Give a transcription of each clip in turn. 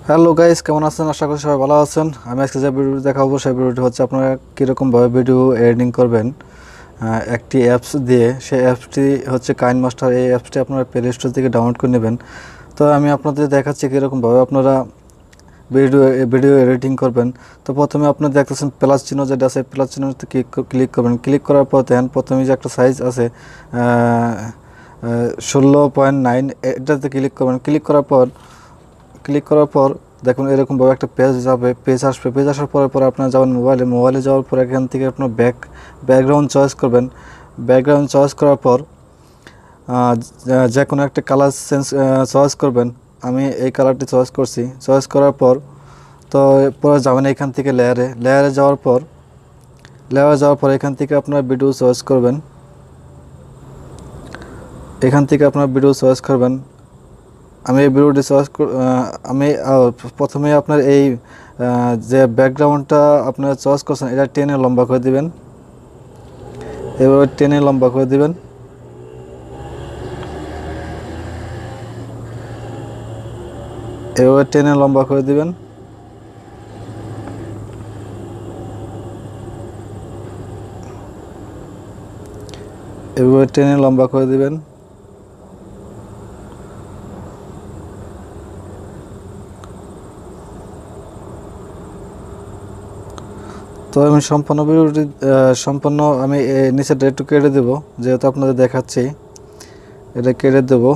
Hello guys, কেমন আছেন? আশা করি সবাই ভালো আছেন। আমি আজকে যে ভিডিওটি দেখাবো সেই ভিডিওটি হচ্ছে আপনারা কীরকমভাবে ভিডিও এডিটিং করবেন একটি অ্যাপস দিয়ে। সেই অ্যাপসটি হচ্ছে কাইনমাস্টার। এই অ্যাপসটি আপনারা প্লে স্টোর থেকে ডাউনলোড করে নেবেন। তো আমি আপনাদের দেখাচ্ছি কীরকমভাবে আপনারা ভিডিও এডিটিং করবেন। তো প্রথমে আপনারা দেখতেছেন প্লাস চিহ্ন যেটা আছে, প্লাস চিহ্নতে ক্লিক করবেন। ক্লিক করার পর দেখেন প্রথমে যে একটা সাইজ আছে 16.9, এটাতে ক্লিক করবেন। ক্লিক করার পর দেখুন এরকমভাবে একটা পেজ যাবে, পেজ আসবে। পেজ আসার পরে আপনারা যাবেন মোবাইলে যাওয়ার পর এখান থেকে আপনার ব্যাকগ্রাউন্ড চয়েস করবেন। ব্যাকগ্রাউন্ড চয়েস করার পর যে কোনো একটা কালার চয়েস করবেন। আমি এই কালারটি চয়েস করছি। চয়েস করার পর তো পরে যাবেন এখান থেকে লেয়ারে যাওয়ার পর এখান থেকে আপনার ভিডিও চয়েস করবেন। আমি এই ভিডিওটি আমি প্রথমে আপনার এই যে ব্যাকগ্রাউন্ডটা আপনারা চয়েস করছেন এটা টেনে লম্বা করে দিবেন। এভাবে টেনে লম্বা করে দিবেন। এভাবে টেনে লম্বা করে দিবেন। এভাবে টেনে লম্বা করে দিবেন। তো আমি সম্পূর্ণ ভিডিওটি আমি নিচেটা একটু কেটে দেবো, যেহেতু আপনাদের দেখাচ্ছি। এটা কেটে দেবো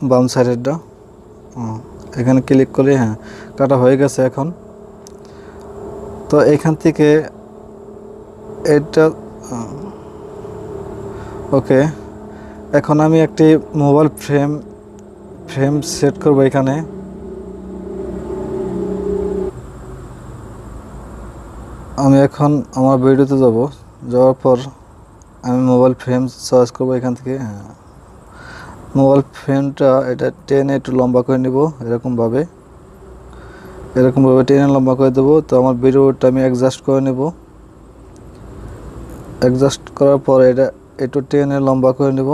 বাম সাইডেরটা। এখানে ক্লিক করে হ্যাঁ, কাটা হয়ে গেছে। এখন তো এখান থেকে এটা ওকে। এখন আমি একটি মোবাইল ফ্রেম সেট করব। এখানে আমি এখন আমার ভিডিওতে যাওয়ার পর আমি মোবাইল ফ্রেম চয়েস করব এখান থেকে। হ্যাঁ, মোবাইল ফ্রেমটা এটা টেনে একটু লম্বা করে নিব। এরকমভাবে টেনে লম্বা করে দেবো। তো আমার ভিডিওটা আমি অ্যাডজাস্ট করে নেব। অ্যাডজাস্ট করার পর এটা একটু টেনে লম্বা করে নেব।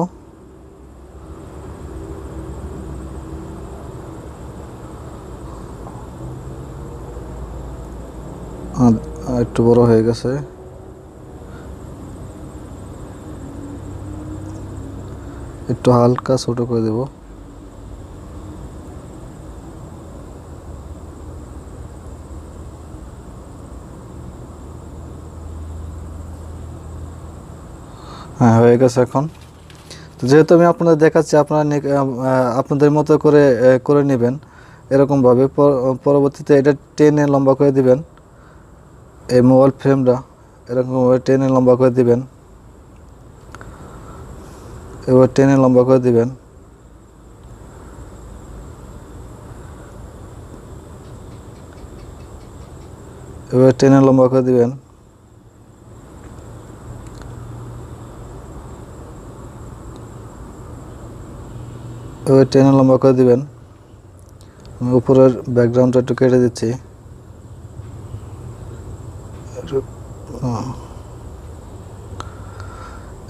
একটু বড় হয়ে গেছে। একটু হালকা ছোট করে দেব। হ্যাঁ, হয়ে গেছে এখন। তো যেহেতু আমি আপনাদের দেখাচ্ছি, আপনাদের মতো করে নেবেন এরকমভাবে। পরবর্তীতে এটা টেনে লম্বা করে দিবেন। এই মোবাইল ফ্রেমটা এরকমভাবে টেনে লম্বা করে দিবেন। এবার টেনে লম্বা করে দিবেন। এবার টেনে লম্বা করে দিবেন। এবার টেনে লম্বা করে দিবেন। আমি উপরের ব্যাকগ্রাউন্ডটা একটু কেটে দিচ্ছি।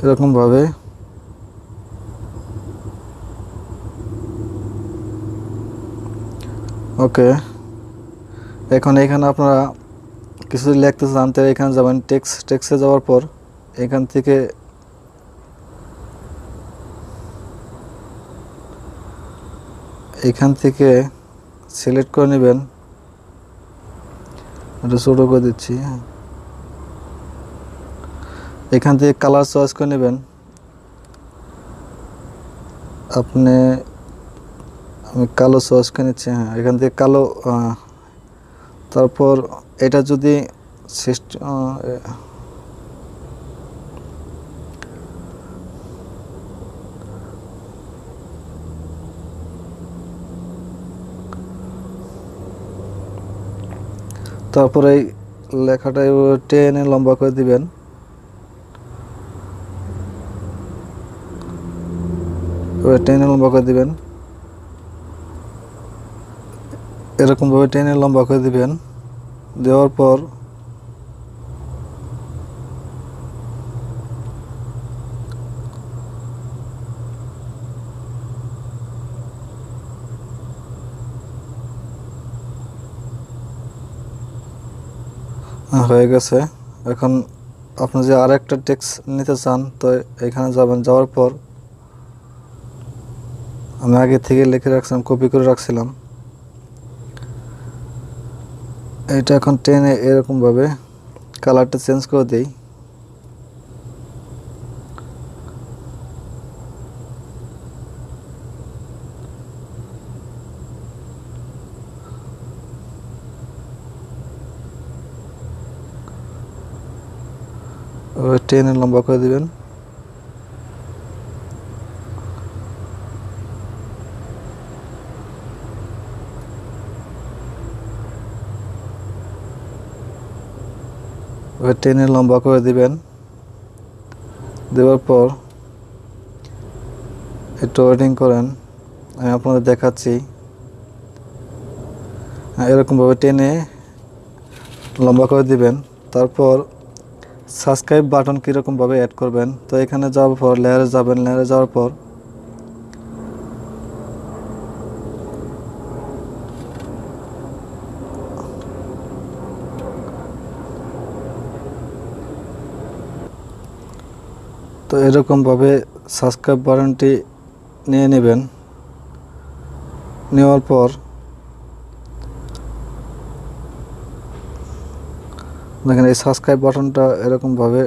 এরকমভাবে ওকে। এখন এখানে আপনারা কিছু লিখতে জানতে এখানে যাবেন। টেক্সটে যাওয়ার পর এখান থেকে সিলেক্ট করে নেবেন। এটা ছোটো করে দিচ্ছি। এখান থেকে কালার চয়েস করে নেবেন। আমি কালো চয়েস করে নিচ্ছি। হ্যাঁ, এখান থেকে কালো। তারপর এটা যদি তারপরে এই লেখাটা টেনে লম্বা করে দিবেন। টেনে লম্বা করে দিবেন। এরকমভাবে টেনে লম্বা করে দিবেন। দেওয়ার পর হয়ে গেছে। এখন আপনি যে আরেকটা টেক্সট নিতে চান তো এখানে যাবেন, যাওয়ার পর আমি আগে থেকে লিখে রাখছিলাম, কপি করে রাখছিলাম, এটা এখন টেনে এরকমভাবে কালারটা চেঞ্জ করে দিই। টেনে লম্বা করে দিবেন। টেনে লম্বা করে দিবেন। দেওয়ার পর একটু ওয়েটিং করেন, আমি আপনাদের দেখাচ্ছি। এরকমভাবে টেনে লম্বা করে দিবেন। তারপর সাবস্ক্রাইব বাটন কীরকমভাবে অ্যাড করবেন, তো এখানে যাওয়ার পর লেয়ারে যাবেন, লেয়ারে যাওয়ার পর তো এরকমভাবে সাবস্ক্রাইব বাটনটি নিয়ে নেবেন। নেওয়ার পর দেখেন এই সাবস্ক্রাইব বাটনটা এরকমভাবে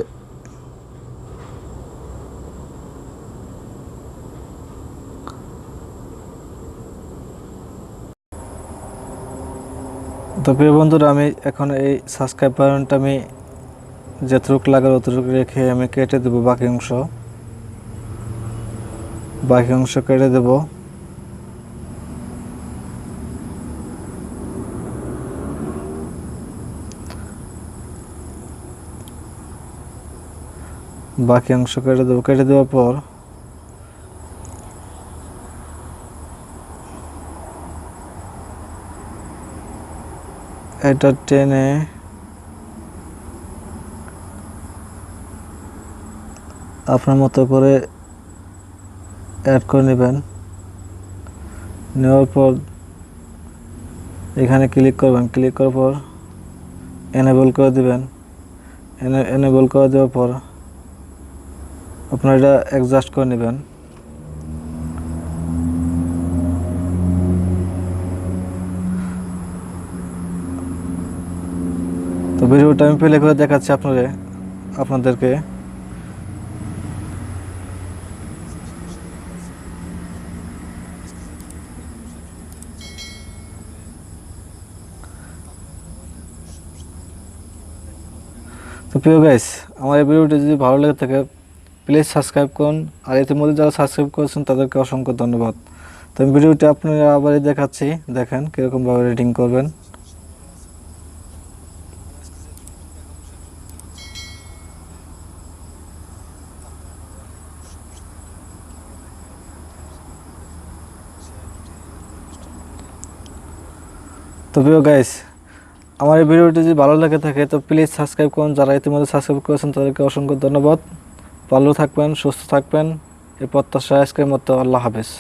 তো প্রিয় বন্ধুরা, আমি এখন এই সাবস্ক্রাইব বাটনটা আমি যতটুকু লাগার অতটুকু রেখে আমি কেটে দেব, বাকি অংশ কেটে দেব। বাকি অংশ কেটে দেবো, কেটে দেওয়ার পর এটা টেনে আপনার মতো করে অ্যাড করে নেবেন। নেওয়ার পর এখানে ক্লিক করবেন, ক্লিক করার পর এনেবল করে দিবেন। এনেবল করে দেওয়ার পর আপনারা এটা অ্যাডজাস্ট করে নেবেন। তো ভিডিওটা আমি প্লে করে দেখাচ্ছি আপনাদেরকে। তো প্রিয় গাইস, আমার এই ভিডিওটি যদি ভালো লেগে থাকে প্লিজ সাবস্ক্রাইব করুন, আর ইতিমধ্যে যারা সাবস্ক্রাইব করেছেন তাদেরকে অসংখ্য ধন্যবাদ। তো আমি ভিডিওটি আপনারা আবারই দেখাচ্ছি, দেখেন কীরকমভাবে রেটিং করবেন। তো প্রিয় গাইস, আমার এই ভিডিওটি যদি ভালো লেগে থাকে তো প্লিজ সাবস্ক্রাইব করুন, যারা ইতিমধ্যে সাবস্ক্রাইব করেছেন তাদেরকে অসংখ্য ধন্যবাদ। ভালো থাকবেন, সুস্থ থাকবেন, এই প্রত্যাশা আজকের মতো। আল্লাহ হাফেজ।